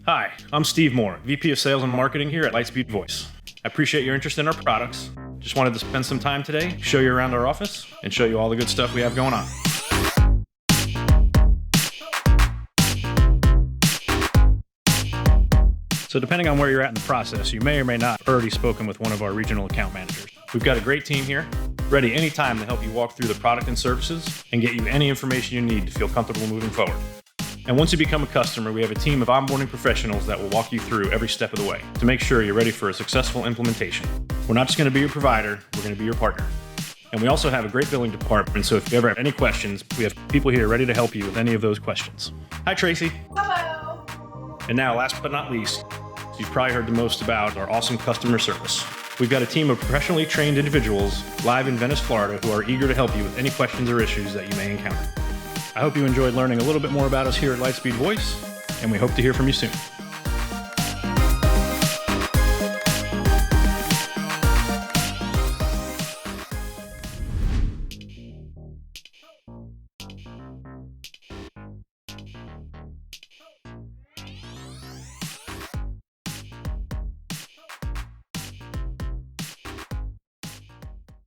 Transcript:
Hi, I'm Steve Mohr, VP of Sales and Marketing here at Lightspeed Voice. I appreciate your interest in our products. Just wanted to spend some time today, show you around our office, and show you all the good stuff we have going on. So depending on where you're at in the process, you may or may not have already spoken with one of our regional account managers. We've got a great team here, ready anytime to help you walk through the product and services and get you any information you need to feel comfortable moving forward. And once you become a customer, we have a team of onboarding professionals that will walk you through every step of the way to make sure you're ready for a successful implementation. We're not just going to be your provider, we're going to be your partner. And we also have a great billing department, so if you ever have any questions, we have people here ready to help you with any of those questions. Hi, Tracy. Hello. And now, last but not least, you've probably heard the most about our awesome customer service. We've got a team of professionally trained individuals live in Venice, Florida, who are eager to help you with any questions or issues that you may encounter. I hope you enjoyed learning a little bit more about us here at Lightspeed Voice, and we hope to hear from you soon.